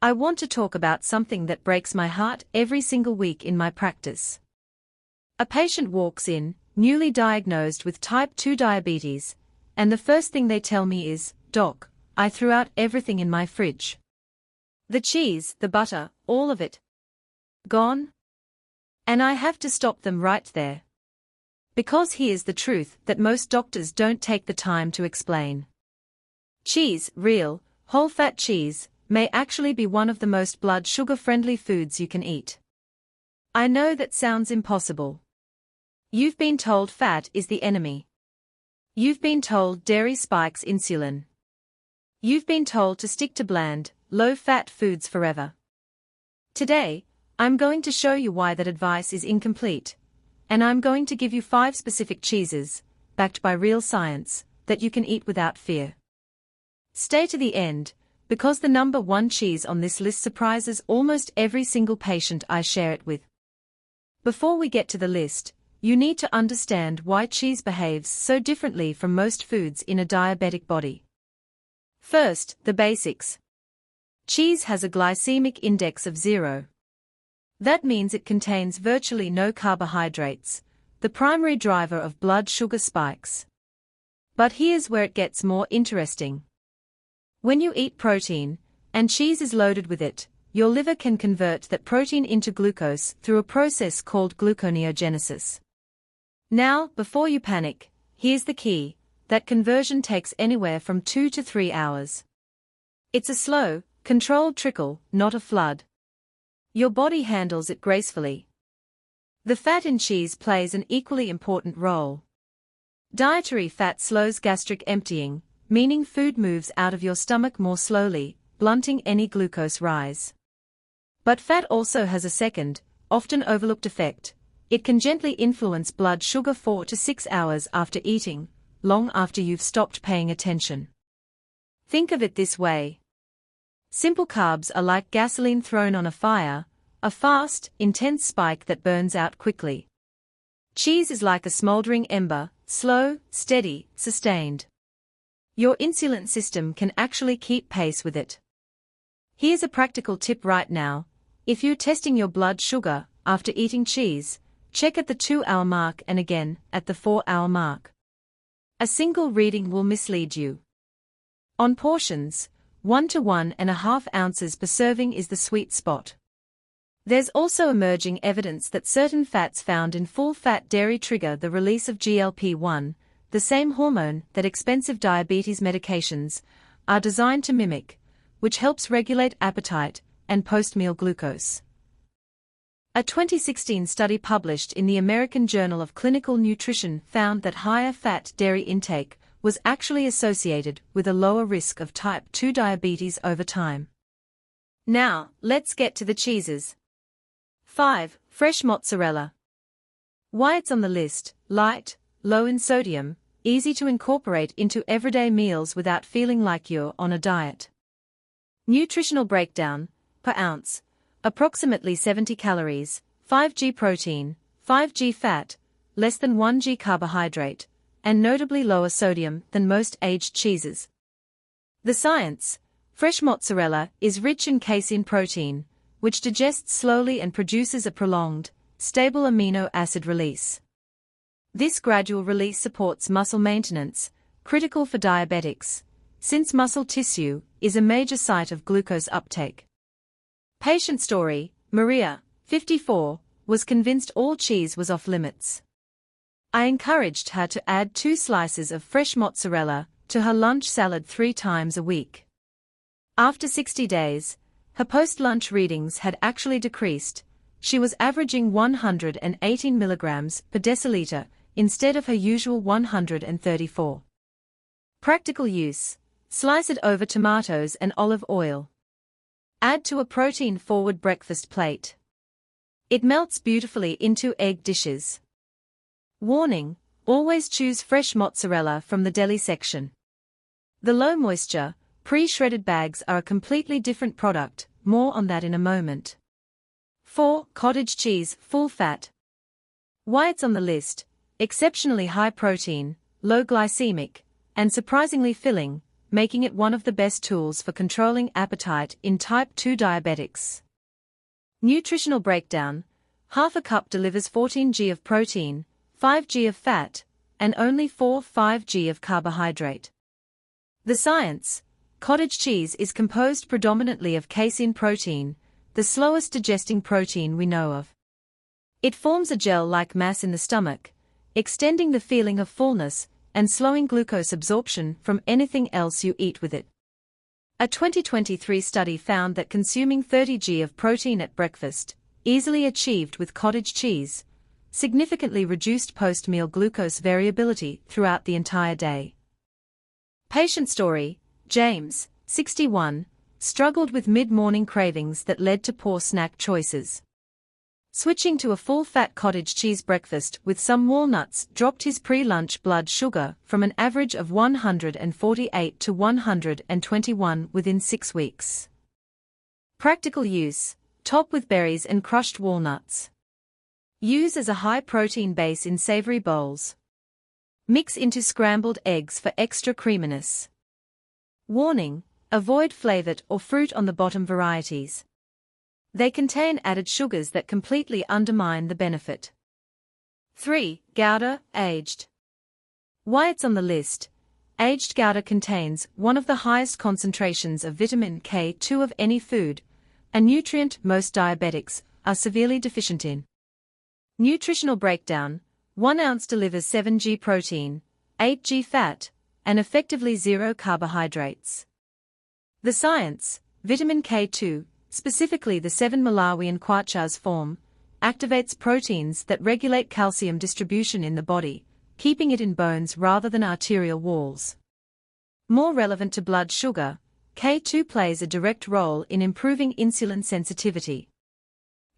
I want to talk about something that breaks my heart every single week in my practice. A patient walks in, newly diagnosed with type 2 diabetes, and the first thing they tell me is, "Doc, I threw out everything in my fridge. The cheese, the butter, all of it. Gone?" And I have to stop them right there. Because here's the truth that most doctors don't take the time to explain. Cheese, real, whole-fat cheese, may actually be one of the most blood sugar-friendly foods you can eat. I know that sounds impossible. You've been told fat is the enemy. You've been told dairy spikes insulin. You've been told to stick to bland, low-fat foods forever. Today, I'm going to show you why that advice is incomplete, and I'm going to give you 5 specific cheeses, backed by real science, that you can eat without fear. Stay to the end, because the number 1 cheese on this list surprises almost every single patient I share it with. Before we get to the list, you need to understand why cheese behaves so differently from most foods in a diabetic body. First, the basics. Cheese has a glycemic index of 0. That means it contains virtually no carbohydrates, the primary driver of blood sugar spikes. But here's where it gets more interesting. When you eat protein, and cheese is loaded with it, your liver can convert that protein into glucose through a process called gluconeogenesis. Now, before you panic, here's the key: that conversion takes anywhere from 2 to 3 hours. It's a slow, controlled trickle, not a flood. Your body handles it gracefully. The fat in cheese plays an equally important role. Dietary fat slows gastric emptying, meaning food moves out of your stomach more slowly, blunting any glucose rise. But fat also has a second, often overlooked effect. It can gently influence blood sugar 4 to 6 hours after eating, long after you've stopped paying attention. Think of it this way. Simple carbs are like gasoline thrown on a fire, a fast, intense spike that burns out quickly. Cheese is like a smoldering ember, slow, steady, sustained. Your insulin system can actually keep pace with it. Here's a practical tip right now: if you're testing your blood sugar after eating cheese, check at the 2-hour mark and again at the 4-hour mark. A single reading will mislead you. On portions, 1 to 1.5 ounces per serving is the sweet spot. There's also emerging evidence that certain fats found in full-fat dairy trigger the release of GLP-1, the same hormone that expensive diabetes medications are designed to mimic, which helps regulate appetite and post-meal glucose. A 2016 study published in the American Journal of Clinical Nutrition found that higher fat dairy intake was actually associated with a lower risk of type 2 diabetes over time. Now, let's get to the cheeses. 5. Fresh mozzarella. Why it's on the list: light, low in sodium, easy to incorporate into everyday meals without feeling like you're on a diet. Nutritional breakdown: per ounce, approximately 70 calories, 5g protein, 5g fat, less than 1g carbohydrate, and notably lower sodium than most aged cheeses. The science: fresh mozzarella is rich in casein protein, which digests slowly and produces a prolonged, stable amino acid release. This gradual release supports muscle maintenance, critical for diabetics, since muscle tissue is a major site of glucose uptake. Patient story: Maria, 54, was convinced all cheese was off limits. I encouraged her to add 2 slices of fresh mozzarella to her lunch salad 3 times a week. After 60 days, her post-lunch readings had actually decreased. She was averaging 118 milligrams per deciliter instead of her usual 134. Practical use: slice it over tomatoes and olive oil. Add to a protein-forward breakfast plate. It melts beautifully into egg dishes. Warning: always choose fresh mozzarella from the deli section. The low-moisture, pre-shredded bags are a completely different product, more on that in a moment. 4. Cottage cheese, full fat. Why it's on the list: exceptionally high protein, low glycemic, and surprisingly filling, making it one of the best tools for controlling appetite in type 2 diabetics. Nutritional breakdown: half a cup delivers 14 g of protein, 5 g of fat, and only 4-5 g of carbohydrate. The science: cottage cheese is composed predominantly of casein protein, the slowest digesting protein we know of. It forms a gel-like mass in the stomach, extending the feeling of fullness and slowing glucose absorption from anything else you eat with it. A 2023 study found that consuming 30 g of protein at breakfast, easily achieved with cottage cheese, significantly reduced post-meal glucose variability throughout the entire day. Patient story: James, 61, struggled with mid-morning cravings that led to poor snack choices. Switching to a full-fat cottage cheese breakfast with some walnuts dropped his pre-lunch blood sugar from an average of 148 to 121 within 6 weeks. Practical use: top with berries and crushed walnuts. Use as a high-protein base in savory bowls. Mix into scrambled eggs for extra creaminess. Warning: avoid flavored or fruit on the bottom varieties. They contain added sugars that completely undermine the benefit. 3. Gouda, aged. Why it's on the list: aged Gouda contains one of the highest concentrations of vitamin K2 of any food, a nutrient most diabetics are severely deficient in. Nutritional breakdown: 1 ounce delivers 7 g protein, 8 g fat, and effectively 0 carbohydrates. The science: vitamin K2, specifically the 7 Malawian quachas form, activates proteins that regulate calcium distribution in the body, keeping it in bones rather than arterial walls. More relevant to blood sugar, K2 plays a direct role in improving insulin sensitivity.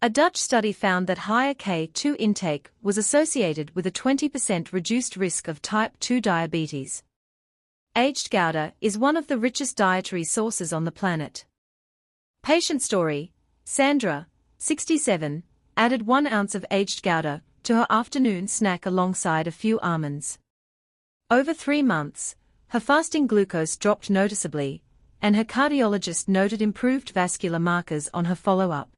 A Dutch study found that higher K2 intake was associated with a 20% reduced risk of type 2 diabetes. Aged Gouda is one of the richest dietary sources on the planet. Patient story: Sandra, 67, added 1 ounce of aged Gouda to her afternoon snack alongside a few almonds. Over 3 months, her fasting glucose dropped noticeably, and her cardiologist noted improved vascular markers on her follow-up.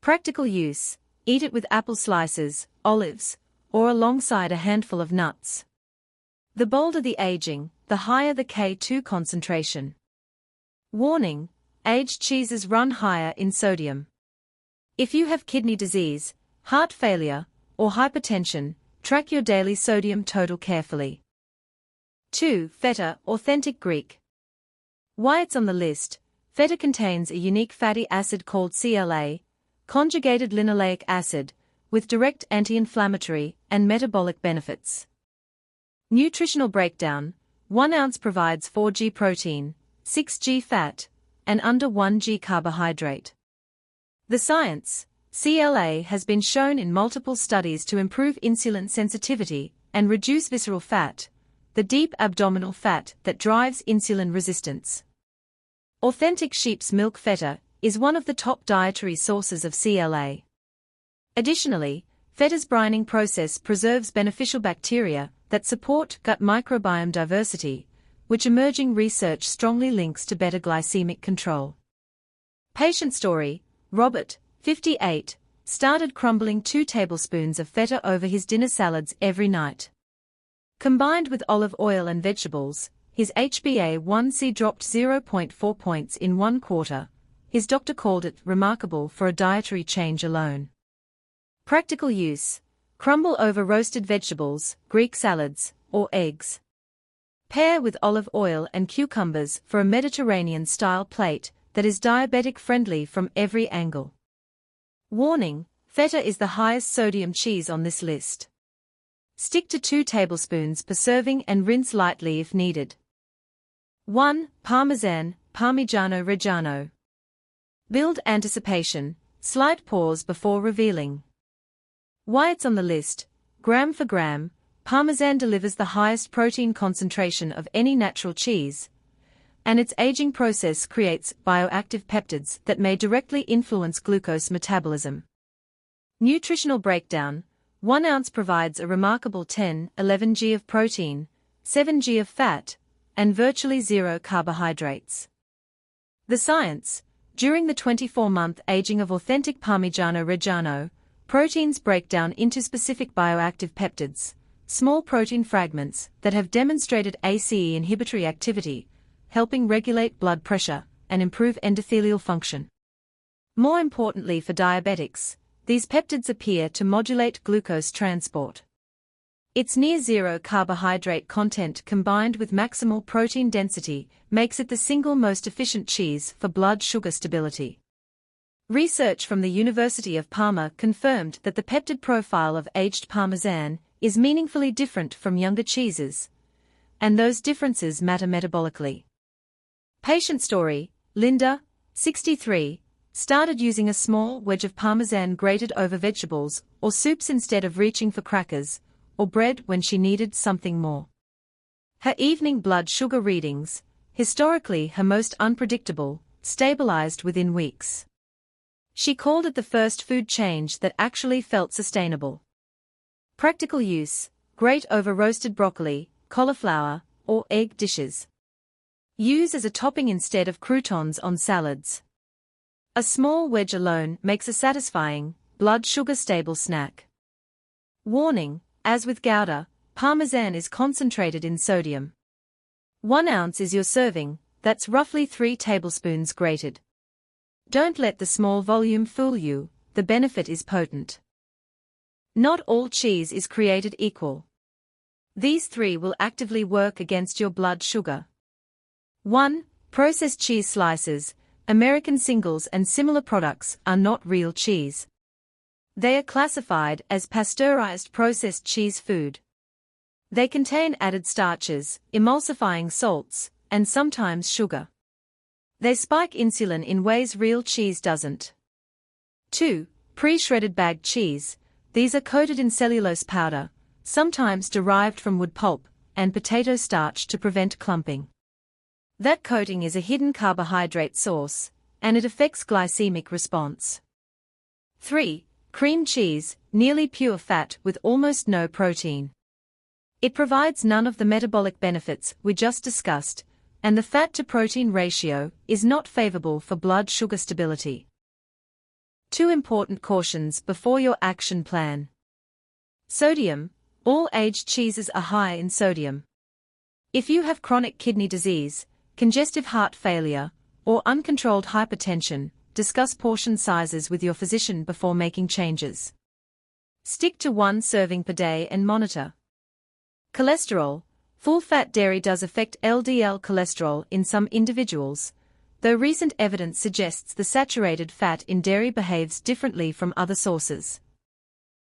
Practical use: eat it with apple slices, olives, or alongside a handful of nuts. The bolder the aging, the higher the K2 concentration. Warning: aged cheeses run higher in sodium. If you have kidney disease, heart failure, or hypertension, track your daily sodium total carefully. 2. Feta, authentic Greek. Why it's on the list: feta contains a unique fatty acid called CLA, conjugated linoleic acid, with direct anti-inflammatory and metabolic benefits. Nutritional breakdown: 1 ounce provides 4 g protein, 6 g fat, and under 1 g carbohydrate. The science: CLA has been shown in multiple studies to improve insulin sensitivity and reduce visceral fat, the deep abdominal fat that drives insulin resistance. Authentic sheep's milk feta is one of the top dietary sources of CLA. Additionally, feta's brining process preserves beneficial bacteria that support gut microbiome diversity, which emerging research strongly links to better glycemic control. Patient story: Robert, 58, started crumbling 2 tablespoons of feta over his dinner salads every night. Combined with olive oil and vegetables, his HbA1c dropped 0.4 points in 1 quarter. His doctor called it remarkable for a dietary change alone. Practical use: crumble over roasted vegetables, Greek salads, or eggs. Pair with olive oil and cucumbers for a Mediterranean-style plate that is diabetic-friendly from every angle. Warning: feta is the highest sodium cheese on this list. Stick to 2 tablespoons per serving and rinse lightly if needed. 1. Parmesan, Parmigiano Reggiano. Build anticipation, slight pause before revealing. Why it's on the list: gram for gram, Parmesan delivers the highest protein concentration of any natural cheese, and its aging process creates bioactive peptides that may directly influence glucose metabolism. Nutritional breakdown: 1 ounce provides a remarkable 10-11 g of protein, 7 g of fat, and virtually zero carbohydrates. The science: during the 24-month aging of authentic Parmigiano Reggiano, proteins break down into specific bioactive peptides, small protein fragments that have demonstrated ACE inhibitory activity, helping regulate blood pressure and improve endothelial function. More importantly for diabetics, these peptides appear to modulate glucose transport. Its near-zero carbohydrate content combined with maximal protein density makes it the single most efficient cheese for blood sugar stability. Research from the University of Parma confirmed that the peptide profile of aged Parmesan is meaningfully different from younger cheeses, and those differences matter metabolically. Patient story: Linda, 63, started using a small wedge of Parmesan grated over vegetables or soups instead of reaching for crackers or bread when she needed something more. Her evening blood sugar readings, historically her most unpredictable, stabilized within weeks. She called it the first food change that actually felt sustainable. Practical use: grate over roasted broccoli, cauliflower, or egg dishes. Use as a topping instead of croutons on salads. A small wedge alone makes a satisfying, blood sugar stable snack. Warning: as with Gouda, Parmesan is concentrated in sodium. 1 ounce is your serving, that's roughly 3 tablespoons grated. Don't let the small volume fool you, the benefit is potent. Not all cheese is created equal. These 3 will actively work against your blood sugar. 1. Processed cheese slices. American singles and similar products are not real cheese. They are classified as pasteurized processed cheese food. They contain added starches, emulsifying salts, and sometimes sugar. They spike insulin in ways real cheese doesn't. 2. Pre-shredded bagged cheese. These are coated in cellulose powder, sometimes derived from wood pulp, and potato starch to prevent clumping. That coating is a hidden carbohydrate source, and it affects glycemic response. 3. Cream cheese, nearly pure fat with almost no protein. It provides none of the metabolic benefits we just discussed, and the fat-to-protein ratio is not favorable for blood sugar stability. 2 important cautions before your action plan. Sodium. All aged cheeses are high in sodium. If you have chronic kidney disease, congestive heart failure, or uncontrolled hypertension, discuss portion sizes with your physician before making changes. Stick to 1 serving per day and monitor. Cholesterol. Full-fat dairy does affect LDL cholesterol in some individuals, though recent evidence suggests the saturated fat in dairy behaves differently from other sources.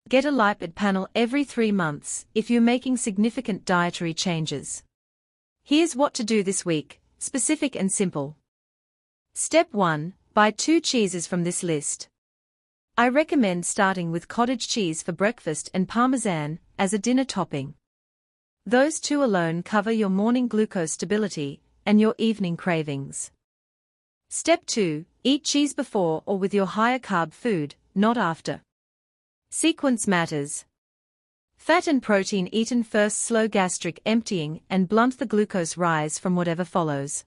Get a lipid panel every 3 months if you're making significant dietary changes. Here's what to do this week, specific and simple. Step 1. Buy 2 cheeses from this list. I recommend starting with cottage cheese for breakfast and Parmesan as a dinner topping. Those 2 alone cover your morning glucose stability and your evening cravings. Step 2. Eat cheese before or with your higher carb food, not after. Sequence matters. Fat and protein eaten first slow gastric emptying and blunt the glucose rise from whatever follows.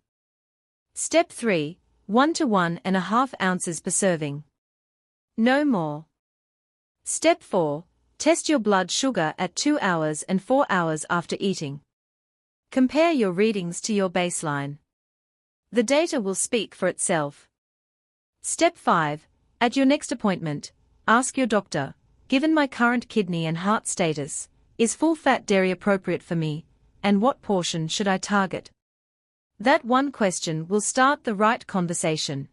Step 3. 1 to 1.5 ounces per serving. No more. Step 4. Test your blood sugar at 2 hours and 4 hours after eating. Compare your readings to your baseline. The data will speak for itself. Step 5. At your next appointment, ask your doctor, given my current kidney and heart status, is full-fat dairy appropriate for me, and what portion should I target? That one question will start the right conversation.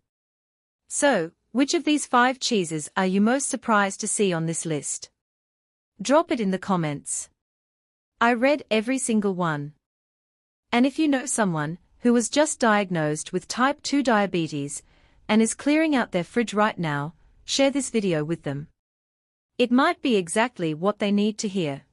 So, which of these 5 cheeses are you most surprised to see on this list? Drop it in the comments. I read every single one. And if you know someone who was just diagnosed with type 2 diabetes and is clearing out their fridge right now, share this video with them. It might be exactly what they need to hear.